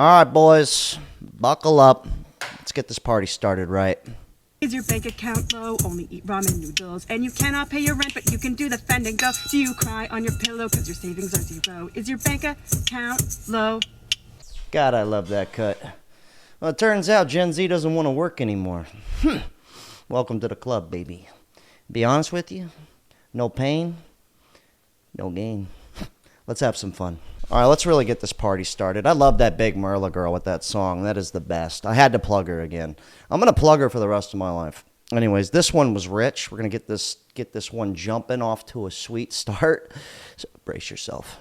All right, boys, buckle up. Let's get this party started right. Is your bank account low? Only eat ramen noodles. And you cannot pay your rent, but you can do the fend and go. Do you cry on your pillow because your savings are zero? Is your bank account low? God, I love that cut. Well, it turns out Gen Z doesn't want to work anymore. Welcome to the club, baby. Be honest with you, no pain, no gain. Let's have some fun. All right, let's really get this party started. I love that Big Merla girl with that song. That is the best. I had to plug her again. I'm going to plug her for the rest of my life. Anyways, this one was rich. We're going to get this one jumping off to a sweet start. So brace yourself.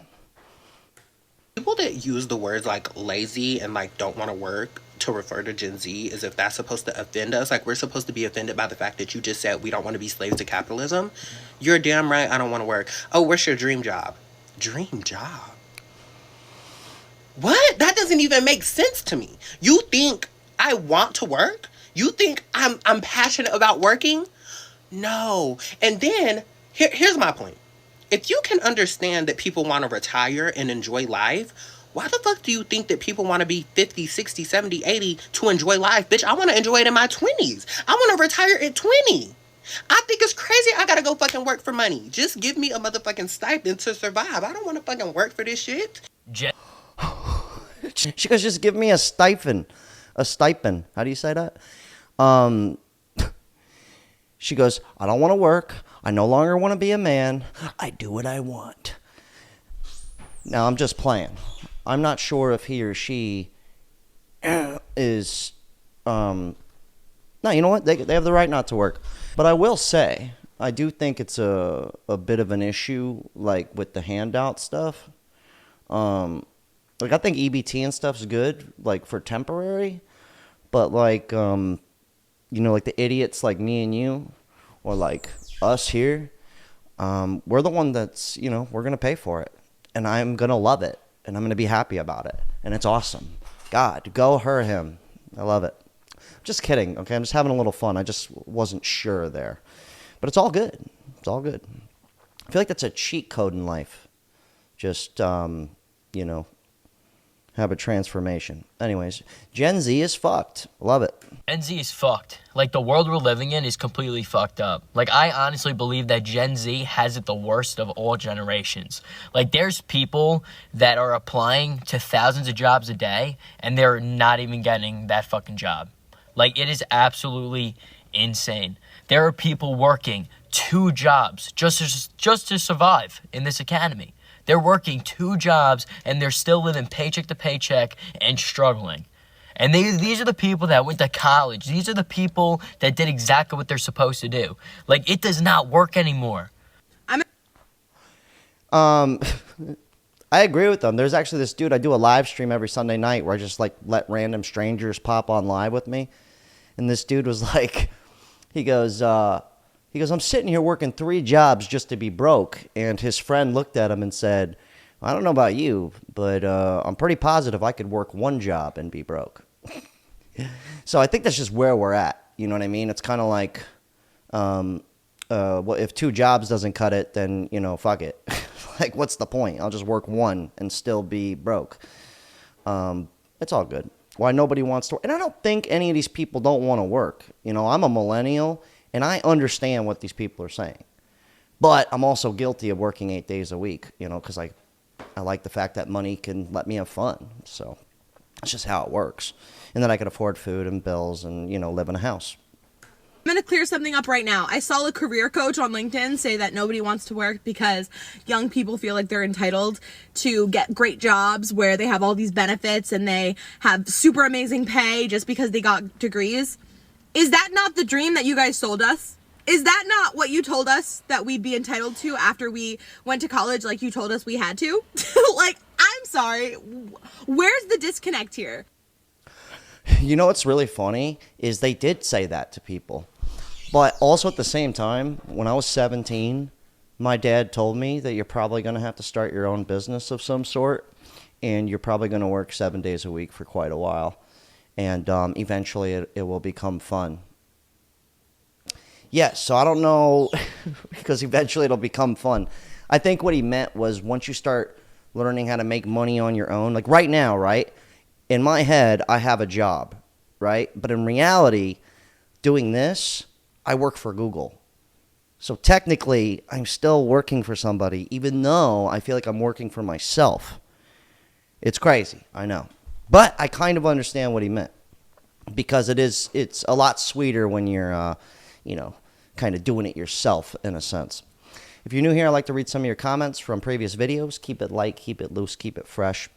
People that use the words like lazy and like don't want to work to refer to Gen Z as if that's supposed to offend us. Like we're supposed to be offended by the fact that you just said we don't want to be slaves to capitalism. You're damn right I don't want to work. Oh, what's your dream job? Dream job? What? That doesn't even make sense to me. You think I want to work? You think I'm passionate about working? No. And then here's my point. If you can understand that people want to retire and enjoy life, why the fuck do you think that people want to be 50, 60, 70, 80 to enjoy life? Bitch, I want to enjoy it in my 20s. I want to retire at 20. I think it's crazy I gotta go fucking work for money. Just give me a motherfucking stipend to survive. I don't want to fucking work for this shit. She goes, just give me a stipend. A stipend. How do you say that? She goes, I don't want to work. I no longer want to be a man. I do what I want. Now, I'm just playing. I'm not sure if he or she is... No, you know what? They have the right not to work. But I will say, I do think it's a bit of an issue, like, with the handout stuff. Like, I think EBT and stuff's good, like, for temporary. But, like, you know, like the idiots like me and you, or like us here, we're the one that's, you know, we're going to pay for it. And I'm going to love it. And I'm going to be happy about it. And it's awesome. God, go her, him. I love it. Just kidding, okay? I'm just having a little fun. I just wasn't sure there. But it's all good. It's all good. I feel like that's a cheat code in life. Just, you know, have a transformation. Anyways, Gen Z is fucked. Love it. Gen Z is fucked. Like, the world we're living in is completely fucked up. Like, I honestly believe that Gen Z has it the worst of all generations. Like, there's people that are applying to thousands of jobs a day, and they're not even getting that fucking job. Like, it is absolutely insane. There are people working 2 jobs just to survive in this economy. They're working 2 jobs, and they're still living paycheck to paycheck and struggling. And these are the people that went to college. These are the people that did exactly what they're supposed to do. Like, it does not work anymore. I agree with them. There's actually this dude, I do a live stream every Sunday night where I just, like, let random strangers pop on live with me. And this dude was like, he goes, I'm sitting here working 3 jobs just to be broke. And his friend looked at him and said, I don't know about you, but I'm pretty positive I could work 1 job and be broke. So I think that's just where we're at. You know what I mean? It's kind of like, well, if 2 jobs doesn't cut it, then, you know, fuck it. Like, what's the point? I'll just work 1 and still be broke. It's all good. Why nobody wants to work. And I don't think any of these people don't want to work. You know, I'm a millennial, and I understand what these people are saying. But I'm also guilty of working 8 days a week, you know, because I like the fact that money can let me have fun. So that's just how it works. And then I can afford food and bills and, you know, live in a house. I'm going to clear something up right now. I saw a career coach on LinkedIn say that nobody wants to work because young people feel like they're entitled to get great jobs where they have all these benefits and they have super amazing pay just because they got degrees. Is that not the dream that you guys sold us? Is that not what you told us that we'd be entitled to after we went to college like you told us we had to? Like, I'm sorry. Where's the disconnect here? You know what's really funny is they did say that to people. But also at the same time, when I was 17, my dad told me that you're probably going to have to start your own business of some sort. And you're probably going to work 7 days a week for quite a while. And eventually it will become fun. Yes, so I don't know, because eventually it'll become fun. I think what he meant was once you start learning how to make money on your own, like right now, right? in my head, I have a job, right? But in reality, doing this, I work for Google. So technically, I'm still working for somebody, even though I feel like I'm working for myself. It's crazy, I know. But I kind of understand what he meant. Because it's a lot sweeter when you're, kind of doing it yourself in a sense. If you're new here, I'd like to read some of your comments from previous videos. Keep it light, keep it loose, keep it fresh.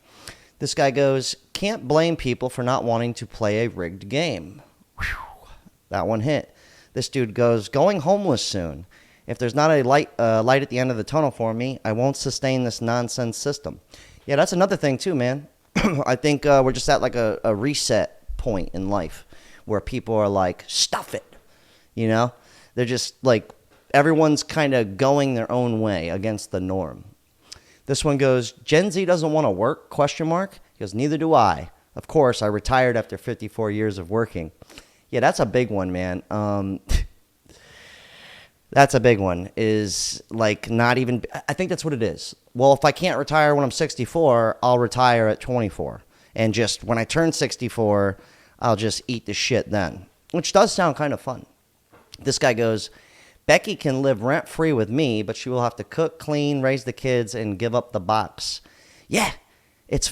This guy goes, can't blame people for not wanting to play a rigged game. Whew, that one hit. This dude goes, going homeless soon. If there's not a light at the end of the tunnel for me, I won't sustain this nonsense system. Yeah, that's another thing too, man. I think we're just at like a reset point in life where people are like, stuff it. They're just like, everyone's kind of going their own way against the norm. This one goes, Gen Z doesn't want to work, ? He goes, neither do I. Of course, I retired after 54 years of working. Yeah, that's a big one, man. That's a big one, is like not even, I think that's what it is. Well, if I can't retire when I'm 64, I'll retire at 24. And just when I turn 64, I'll just eat the shit then. Which does sound kind of fun. This guy goes, Becky can live rent-free with me, but she will have to cook, clean, raise the kids, and give up the box. Yeah.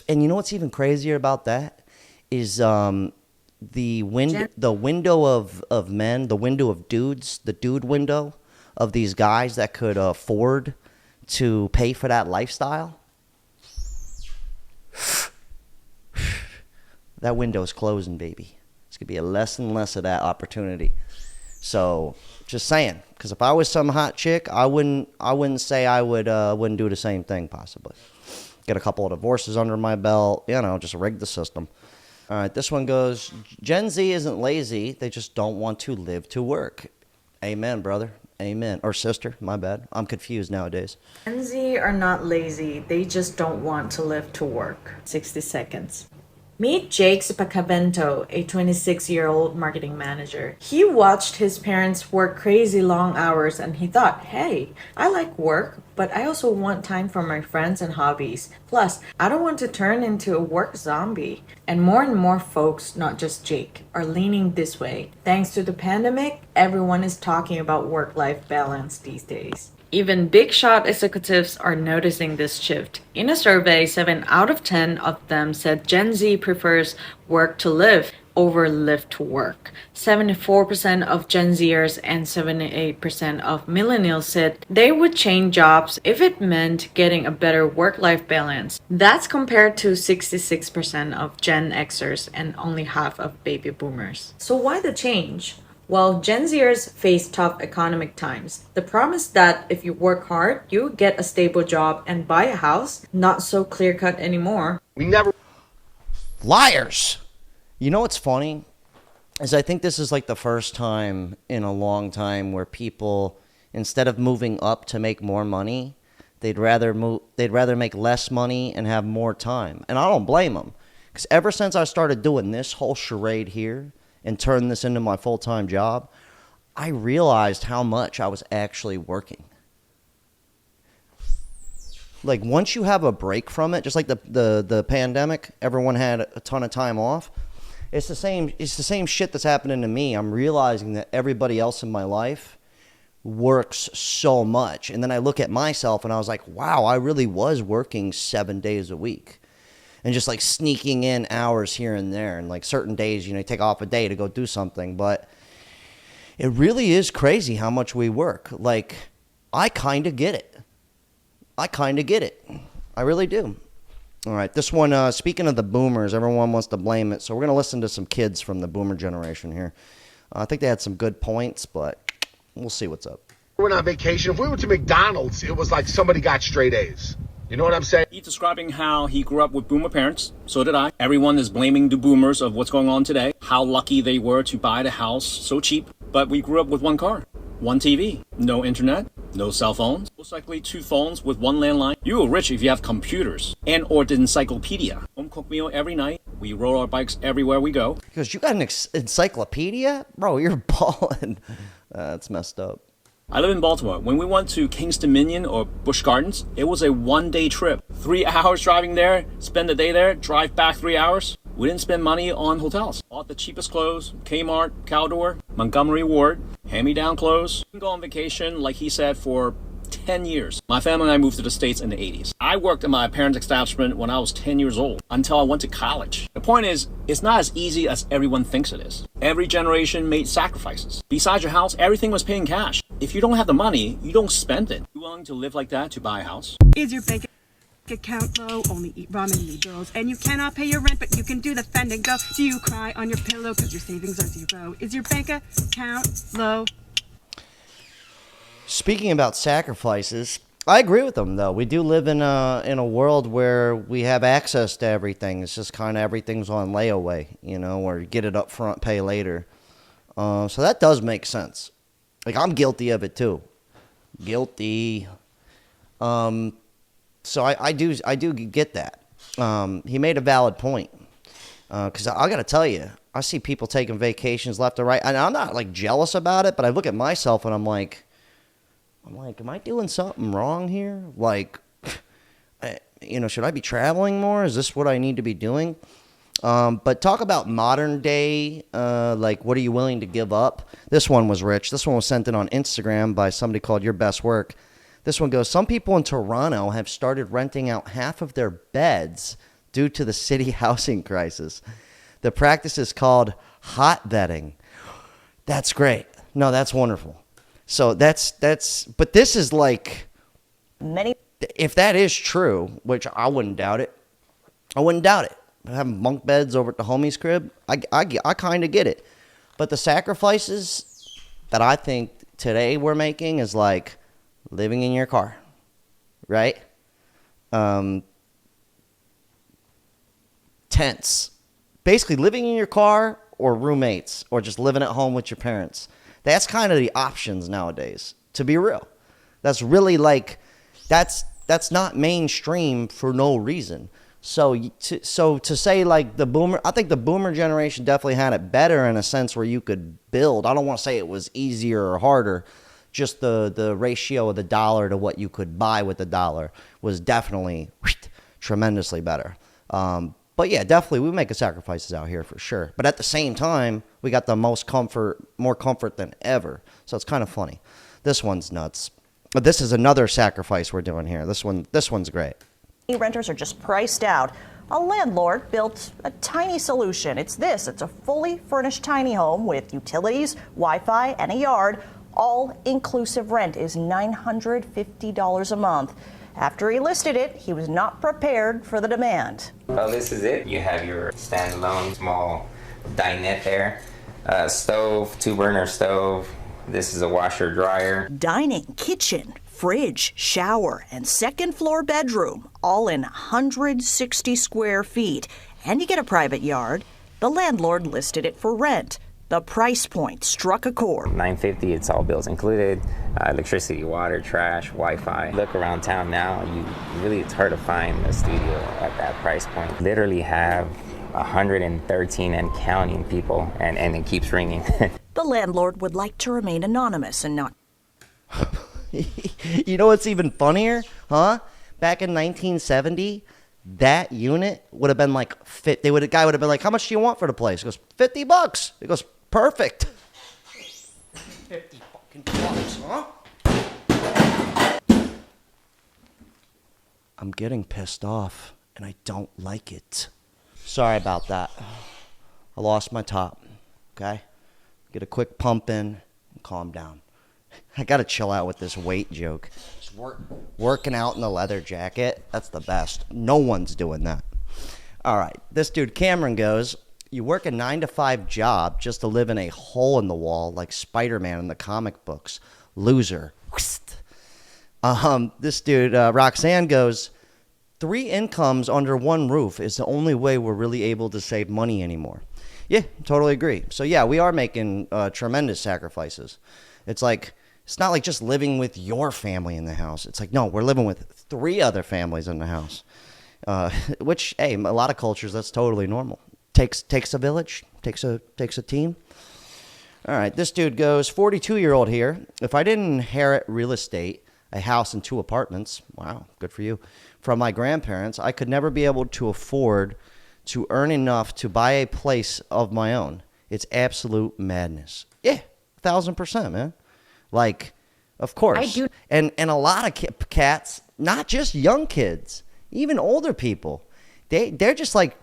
And you know what's even crazier about that? Is the window of men, the window of dudes, the dude window of these guys that could afford to pay for that lifestyle. That window's closing, baby. It's going to be less and less of that opportunity. So, just saying, because if I was some hot chick, I wouldn't say I wouldn't do the same thing, possibly. Get a couple of divorces under my belt, just rig the system. All right, this one goes, Gen Z isn't lazy, they just don't want to live to work. Amen, brother. Amen. Or sister, my bad. I'm confused nowadays. Gen Z are not lazy, they just don't want to live to work. 60 seconds. Meet Jake Spacavento, a 26-year-old marketing manager. He watched his parents work crazy long hours and he thought, hey, I like work, but I also want time for my friends and hobbies. Plus, I don't want to turn into a work zombie. And more folks, not just Jake, are leaning this way. Thanks to the pandemic, everyone is talking about work-life balance these days. Even big shot executives are noticing this shift. In a survey, 7 out of 10 of them said Gen Z prefers work to live over live to work. 74% of Gen Zers and 78% of Millennials said they would change jobs if it meant getting a better work-life balance. That's compared to 66% of Gen Xers and only half of baby boomers. So why the change? Well, Gen Zers face tough economic times. The promise that if you work hard, you get a stable job and buy a house, not so clear-cut anymore. Liars! You know what's funny? Is I think this is like the first time in a long time where people, instead of moving up to make more money, they'd rather make less money and have more time. And I don't blame them. Because ever since I started doing this whole charade here, and turn this into my full-time job, I realized how much I was actually working. Like, once you have a break from it, just like the pandemic, everyone had a ton of time off. It's the same shit that's happening to me. I'm realizing that everybody else in my life works so much. And then I look at myself and I was like, wow, I really was working 7 days a week. And just like sneaking in hours here and there. And like certain days, you take off a day to go do something. But it really is crazy how much we work. Like, I kind of get it. I really do. All right, this one, speaking of the boomers, everyone wants to blame it. So we're going to listen to some kids from the boomer generation here. I think they had some good points, but we'll see what's up. We went on vacation. If we went to McDonald's, it was like somebody got straight A's. You know what I'm saying? He's describing how he grew up with boomer parents. So did I. Everyone is blaming the boomers of what's going on today. How lucky they were to buy the house so cheap. But we grew up with one car, one TV, no internet, no cell phones. Most likely 2 phones with 1 landline. You were rich if you have computers and or the encyclopedia. Home cooked meal every night. We rode our bikes everywhere we go. Because you got an encyclopedia? Bro, you're balling. That's messed up. I live in Baltimore. When we went to King's Dominion or Busch Gardens, it was a 1-day trip. 3 hours driving there, spend the day there, drive back 3 hours. We didn't spend money on hotels. Bought the cheapest clothes, Kmart, Caldor, Montgomery Ward, hand-me-down clothes. We can go on vacation, like he said, for 10 years. My family and I moved to the States in the 80s. I worked in my parents' establishment when I was 10 years old until I went to college. The point is, it's not as easy as everyone thinks it is. Every generation made sacrifices. Besides your house, everything was paying cash. If you don't have the money, you don't spend it. You willing to live like that to buy a house? Is your bank account low? Only eat ramen noodles. And you cannot pay your rent, but you can do the fend and go. Do you cry on your pillow because your savings are zero? Is your bank account low? Speaking about sacrifices, I agree with them, though. We do live in a world where we have access to everything. It's just kind of everything's on layaway, or you get it up front, pay later. So that does make sense. Like, I'm guilty of it, too. Guilty. So I do get that. He made a valid point. Because I got to tell you, I see people taking vacations left and right. And I'm not, like, jealous about it, but I look at myself and I'm like, am I doing something wrong here? Like, should I be traveling more? Is this what I need to be doing? But talk about modern day, like, what are you willing to give up? This one was rich. This one was sent in on Instagram by somebody called Your Best Work. This one goes, some people in Toronto have started renting out half of their beds due to the city housing crisis. The practice is called hotbedding. That's great. No, that's wonderful. So but this is like, if that is true, which I wouldn't doubt it. Having bunk beds over at the homie's crib, I kind of get it. But the sacrifices that I think today we're making is like living in your car, right? Tents. Basically living in your car or roommates or just living at home with your parents. That's kind of the options nowadays, to be real. That's really like, that's not mainstream for no reason. So to say like I think the boomer generation definitely had it better in a sense where you could build. I don't want to say it was easier or harder. Just the ratio of the dollar to what you could buy with the dollar was definitely tremendously better. But yeah, definitely we make sacrifices out here for sure. But at the same time, we got the more comfort than ever. So it's kind of funny. This one's nuts. But this is another sacrifice we're doing here. This one's great. Renters are just priced out. A landlord built a tiny solution. It's a fully furnished tiny home with utilities, Wi-Fi, and a yard. All-inclusive rent is $950 a month. After he listed it, he was not prepared for the demand. Well, this is it. You have your standalone small dinette there, stove, 2-burner stove. This is a washer dryer. Dining, kitchen, fridge, shower, and second floor bedroom, all in 160 square feet. And you get a private yard. The landlord listed it for rent. The price point struck a chord. $950, it's all bills included. Electricity, water, trash, Wi-Fi. Look around town now, it's hard to find a studio at that price point. Literally have 113 and counting people, and it keeps ringing. The landlord would like to remain anonymous and not... You know what's even funnier, huh? Back in 1970, that unit would have been like the guy would have been like, "How much do you want for the place?" He goes, $50. He goes, "Perfect." 50 fucking bucks, huh? I'm getting pissed off, and I don't like it. Sorry about that. I lost my top. Okay, get a quick pump in, and calm down. I gotta chill out with this weight joke. Just working out in a leather jacket, that's the best. No one's doing that. All right, this dude Cameron goes, you work a 9-to-5 job just to live in a hole in the wall like Spider-Man in the comic books. Loser. This dude Roxanne goes, 3 incomes under one roof is the only way we're really able to save money anymore. Yeah, totally agree. So yeah, we are making tremendous sacrifices. It's like, it's not like just living with your family in the house. It's like, no, we're living with 3 other families in the house. Which, hey, a lot of cultures, that's totally normal. Takes a village, takes a team. All right, this dude goes, 42-year-old here. If I didn't inherit real estate, a house and 2 apartments, wow, good for you, from my grandparents, I could never be able to afford to earn enough to buy a place of my own. It's absolute madness. Yeah, 1,000%, man. Like, of course. I do. And a lot of cats, not just young kids, even older people, they're just like,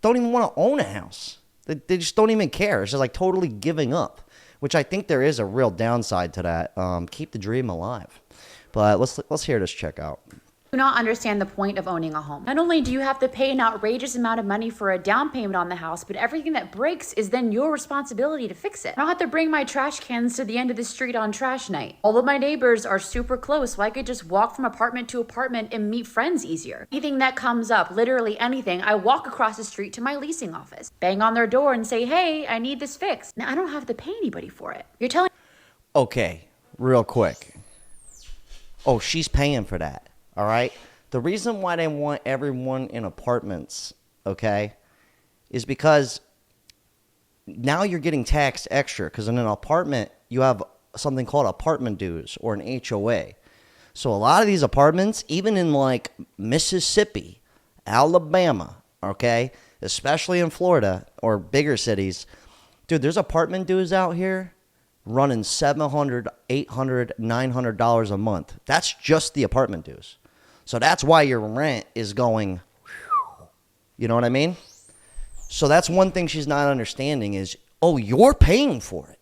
don't even want to own a house. They just don't even care. It's just like totally giving up, which I think there is a real downside to that. Keep the dream alive. But let's hear this check out. Do not understand the point of owning a home. Not only do you have to pay an outrageous amount of money for a down payment on the house, but everything that breaks is then your responsibility to fix it. I don't have to bring my trash cans to the end of the street on trash night. All of my neighbors are super close, so I could just walk from apartment to apartment and meet friends easier. Anything that comes up, literally anything, I walk across the street to my leasing office, bang on their door and say, hey, I need this fixed. Now I don't have to pay anybody for it. You're telling Okay, real quick. Oh, she's paying for that. All right. The reason why they want everyone in apartments, okay, is because now you're getting taxed extra because in an apartment, you have something called apartment dues or an HOA. So a lot of these apartments, even in like Mississippi, Alabama, okay, especially in Florida or bigger cities, dude, there's apartment dues out here running $700, $800, $900 a month. That's just the apartment dues. So that's why your rent is going, you know what I mean? So that's one thing she's not understanding is, oh, you're paying for it.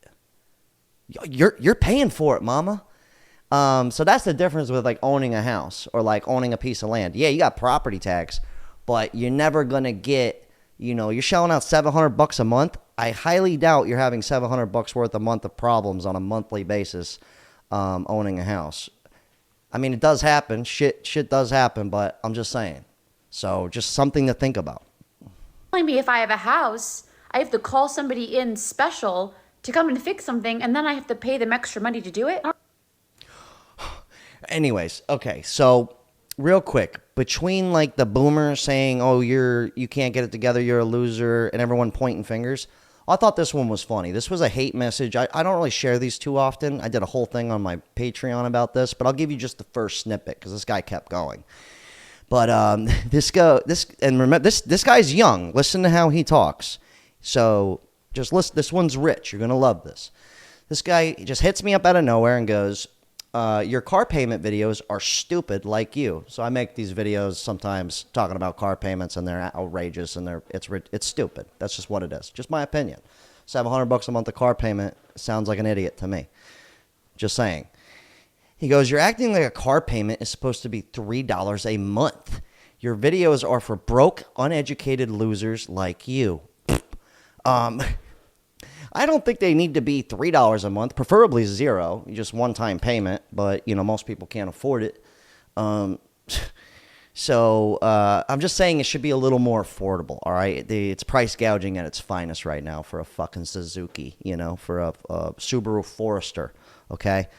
You're paying for it, mama. So that's the difference with like owning a house or like owning a piece of land. Yeah, you got property tax, but you're never going to get, you're shelling out $700 a month. I highly doubt you're having $700 worth a month of problems on a monthly basis owning a house. I mean, it does happen. Shit does happen, but I'm just saying. So just something to think about. telling me if I have a house, I have to call somebody in special to come and fix something, and then I have to pay them extra money to do it? Anyways, okay, so real quick, between like the boomers saying, oh, you can't get it together, you're a loser, and everyone pointing fingers, I thought this one was funny. This was a hate message. I don't really share these too often. I did a whole thing on my Patreon about this, but I'll give you just the first snippet because this guy kept going. But this guy's young. Listen to how he talks. So just listen. This one's rich. You're gonna love this. This guy just hits me up out of nowhere and goes, your car payment videos are stupid like you. So I make these videos sometimes talking about car payments and they're outrageous and it's stupid. That's just what it is. Just my opinion. $700 a month of car payment sounds like an idiot to me. Just saying. He goes, you're acting like a car payment is supposed to be $3 a month. Your videos are for broke, uneducated losers like you. I don't think they need to be $3 a month, preferably zero, just one-time payment, but, most people can't afford it. So I'm just saying it should be a little more affordable, all right? It's price gouging at its finest right now for a fucking Suzuki, for a Subaru Forester, okay?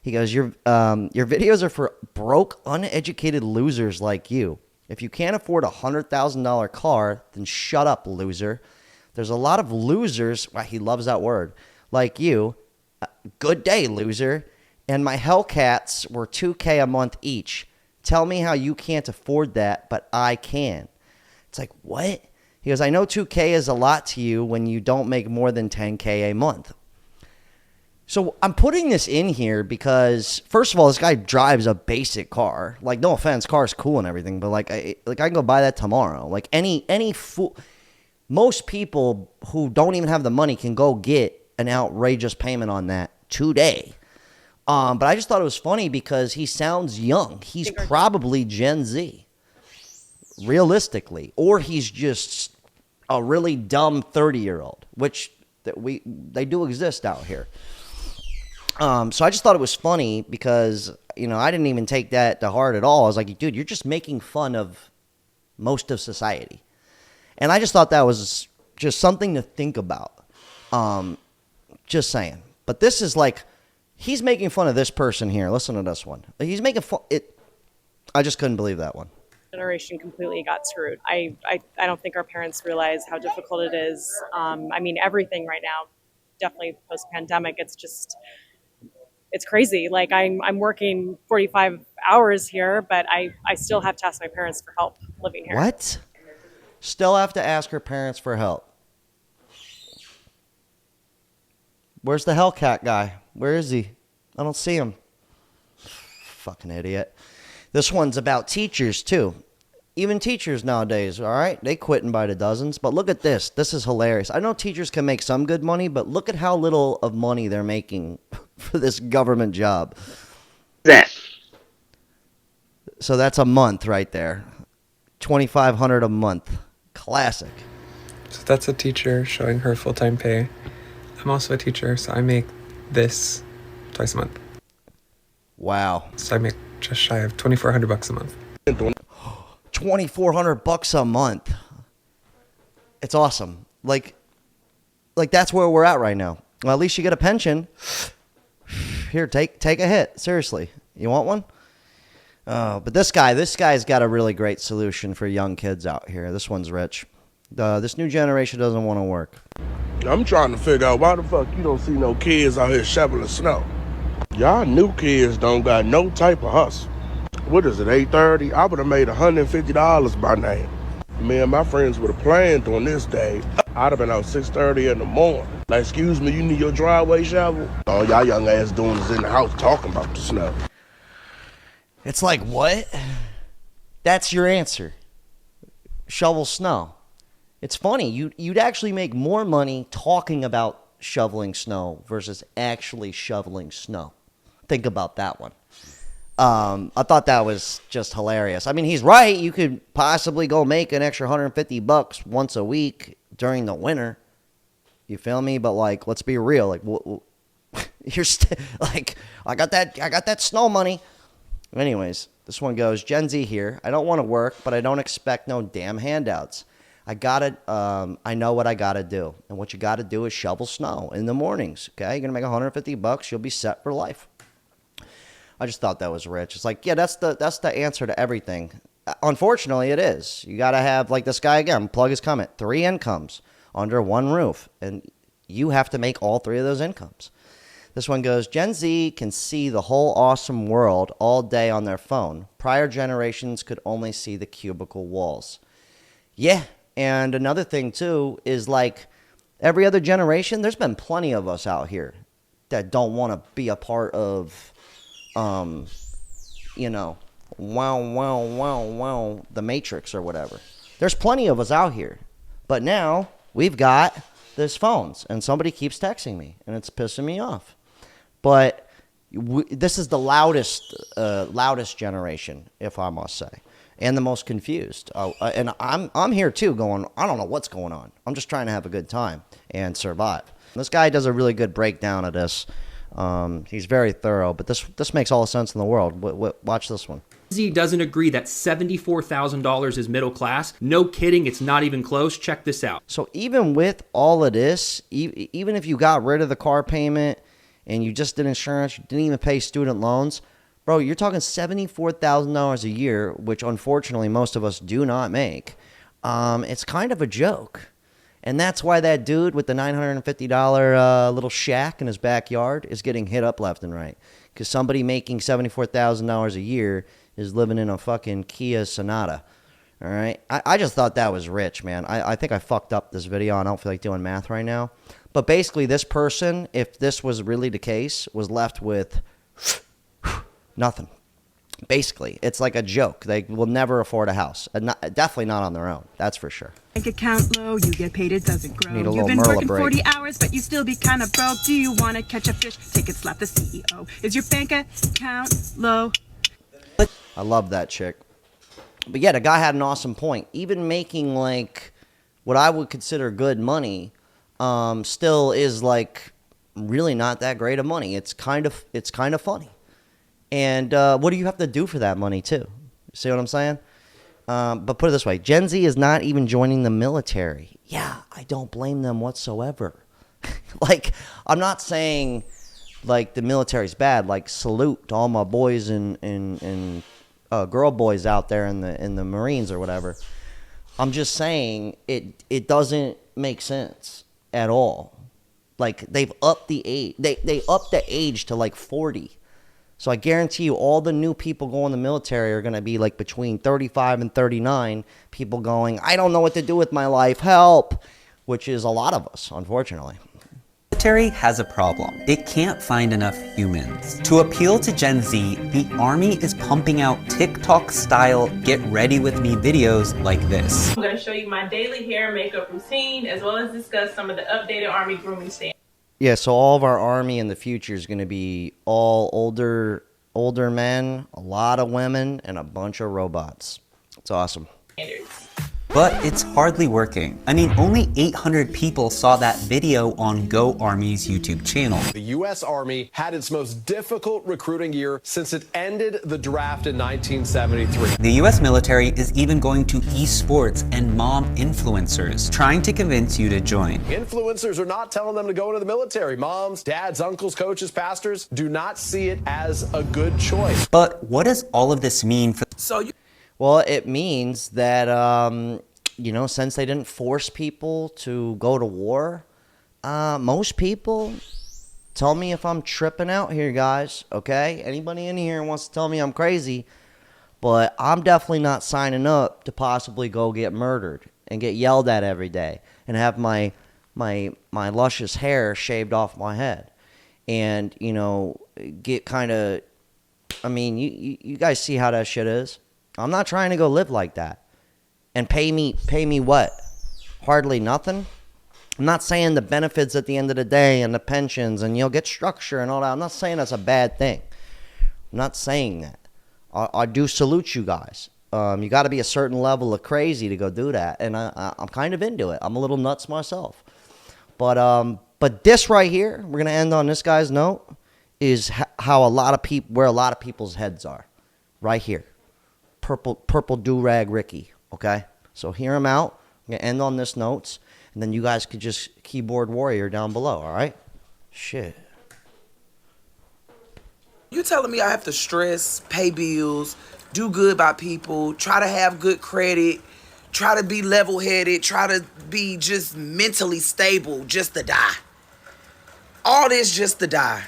He goes, your videos are for broke, uneducated losers like you. If you can't afford a $100,000 car, then shut up, loser. There's a lot of losers, he loves that word, like you. Good day, loser. And my Hellcats were $2K a month each. Tell me how you can't afford that, but I can. It's like, what? He goes, I know $2K is a lot to you when you don't make more than $10K a month. So I'm putting this in here because, first of all, this guy drives a basic car. Like, no offense, car's cool and everything, but I can go buy that tomorrow. Like any fool. Most people who don't even have the money can go get an outrageous payment on that today. But I just thought it was funny because he sounds young. He's probably Gen Z, realistically. Or he's just a really dumb 30-year-old, which they do exist out here. So I just thought it was funny because, I didn't even take that to heart at all. I was like, dude, you're just making fun of most of society. And I just thought that was just something to think about. Just saying. But this is like, he's making fun of this person here. Listen to this one. He's making fun. I just couldn't believe that one. Generation completely got screwed. I don't think our parents realize how difficult it is. Everything right now, definitely post-pandemic, it's crazy. Like I'm working 45 hours here, but I still have to ask my parents for help living here. What? still have to ask her parents for help. Where's the Hellcat guy? Where is he? I don't see him. Fucking idiot. This one's about teachers, too. Even teachers nowadays, all right? They quitting by the dozens. But look at this. This is hilarious. I know teachers can make some good money, but look at how little of money they're making for this government job. That. So that's a month right there. $2,500 a month. Classic. So that's a teacher showing her full-time pay. I'm also a teacher, so I make this twice a month. Wow. So I make just shy of $2,400 a month. $2,400 a month. It's awesome. Like that's where we're at right now. Well, at least you get a pension. Here, take a hit. Seriously. You want one? But this guy's got a really great solution for young kids out here. This one's rich. This new generation doesn't want to work. I'm trying to figure out why the fuck you don't see no kids out here shoveling snow. Y'all new kids don't got no type of hustle. What is it, 8:30? I would have made $150 by now. Me and my friends would have planned on this day. I'd have been out 6:30 in the morning. Like, excuse me, you need your driveway shovel? All y'all young ass doing is in the house talking about the snow. It's like, what? That's your answer. Shovel snow. It's funny. You'd actually make more money talking about shoveling snow versus actually shoveling snow. Think about that one. I thought that was just hilarious. I mean, he's right. You could possibly go make an extra $150 once a week during the winter. You feel me? But like, let's be real. Like, you're like, I got that snow money. Anyways, this one goes, Gen Z here. I don't want to work, but I don't expect no damn handouts. I know what I gotta do. And what you gotta do is shovel snow in the mornings. Okay? You're gonna make $150, you'll be set for life. I just thought that was rich. It's like, yeah, that's the answer to everything. Unfortunately, it is. You gotta have, like this guy again, plug his comment, 3 incomes under one roof. And you have to make all 3 of those incomes. This one goes, Gen Z can see the whole awesome world all day on their phone. Prior generations could only see the cubicle walls. Yeah, and another thing, too, is like every other generation, there's been plenty of us out here that don't want to be a part of, wow, the Matrix or whatever. There's plenty of us out here. But now we've got these phones, and somebody keeps texting me, and it's pissing me off. But this is the loudest generation, if I must say. And the most confused. And I'm here too going, I don't know what's going on. I'm just trying to have a good time and survive. This guy does a really good breakdown of this. He's very thorough, but this makes all the sense in the world. Watch this one. Z doesn't agree that $74,000 is middle class. No kidding, it's not even close. Check this out. So even with all of this, even if you got rid of the car payment and you just did insurance, you didn't even pay student loans, bro, you're talking $74,000 a year, which unfortunately most of us do not make. It's kind of a joke. And that's why that dude with the $950 little shack in his backyard is getting hit up left and right. Because somebody making $74,000 a year is living in a fucking Kia Sonata. All right? I just thought that was rich, man. I think I fucked up this video. I don't feel like doing math right now. But basically, this person, if this was really the case, was left with nothing. Basically, it's like a joke. They will never afford a house. Definitely not on their own. That's for sure. Bank account low, you get paid, it doesn't grow. Need a You've little been Merle working break. 40 hours, but you still be kind of broke. Do you want to catch a fish? Take it, slap the CEO. Is your bank account low? I love that chick. But yeah, the guy had an awesome point. Even making like what I would consider good money, still is like really not that great of money. It's kind of funny. And what do you have to do for that money too? See what I'm saying? But put it this way, Gen Z is not even joining the military. Yeah, I don't blame them whatsoever. Like, I'm not saying like the military's bad. Like, salute to all my boys and girl boys out there in the Marines or whatever. I'm just saying it doesn't make sense at all. Like, they've upped the age. They upped the age to like 40. So I guarantee you all the new people going in the military are going to be like between 35 and 39, people going, I don't know what to do with my life, help, which is a lot of us, unfortunately. The military has a problem. It can't find enough humans. To appeal to Gen Z, the Army is pumping out TikTok-style get ready with me videos like this. I'm going to show you my daily hair and makeup routine, as well as discuss some of the updated Army grooming standards. Yeah, so all of our Army in the future is going to be all older men, a lot of women, and a bunch of robots. It's awesome. But it's hardly working. I mean, only 800 people saw that video on Go Army's YouTube channel. The U.S. Army had its most difficult recruiting year since it ended the draft in 1973. The U.S. military is even going to esports and mom influencers, trying to convince you to join. Influencers are not telling them to go into the military. Moms, dads, uncles, coaches, pastors do not see it as a good choice. But what does all of this mean for... Well, it means that, since they didn't force people to go to war, most people, tell me if I'm tripping out here, guys, okay? Anybody in here wants to tell me I'm crazy, but I'm definitely not signing up to possibly go get murdered and get yelled at every day and have my luscious hair shaved off my head and, get kind of, you guys see how that shit is. I'm not trying to go live like that. And pay me what? Hardly nothing? I'm not saying the benefits at the end of the day and the pensions and you'll get structure and all that. I'm not saying that's a bad thing. I'm not saying that. I do salute you guys. You got to be a certain level of crazy to go do that. And I'm kind of into it. I'm a little nuts myself. But this right here, we're going to end on this guy's note, is how where a lot of people's heads are. Right here. Purple do-rag Ricky, okay? So hear him out. I'm going to end on this notes, and then you guys could just keyboard warrior down below, all right? Shit. You telling me I have to stress, pay bills, do good by people, try to have good credit, try to be level-headed, try to be just mentally stable just to die? All this just to die.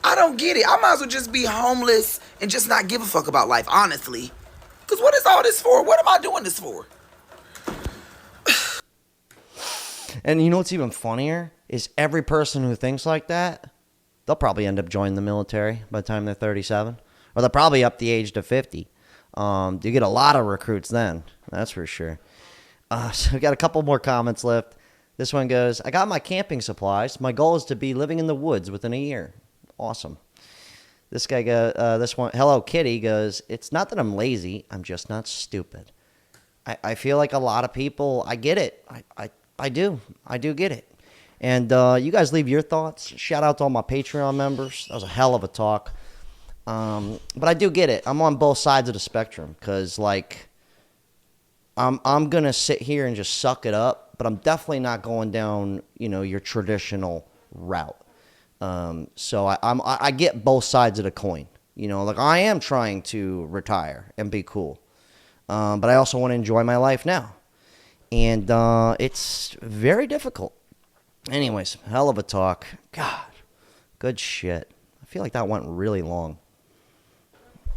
I don't get it. I might as well just be homeless and just not give a fuck about life, honestly. Because what is all this for? What am I doing this for? And you know what's even funnier? Is every person who thinks like that, they'll probably end up joining the military by the time they're 37. Or they'll probably up the age to 50. You get a lot of recruits then. That's for sure. So we got a couple more comments left. This one goes, I got my camping supplies. My goal is to be living in the woods within a year. Awesome. This guy this one, Hello Kitty goes, it's not that I'm lazy, I'm just not stupid. I feel like a lot of people, I get it. I do get it. And you guys leave your thoughts. Shout out to all my Patreon members. That was a hell of a talk. But I do get it. I'm on both sides of the spectrum because, like, I'm going to sit here and just suck it up, but I'm definitely not going down, your traditional route. So I get both sides of the coin, like I am trying to retire and be cool. But I also want to enjoy my life now. And, it's very difficult. Anyways, hell of a talk. God, good shit. I feel like that went really long.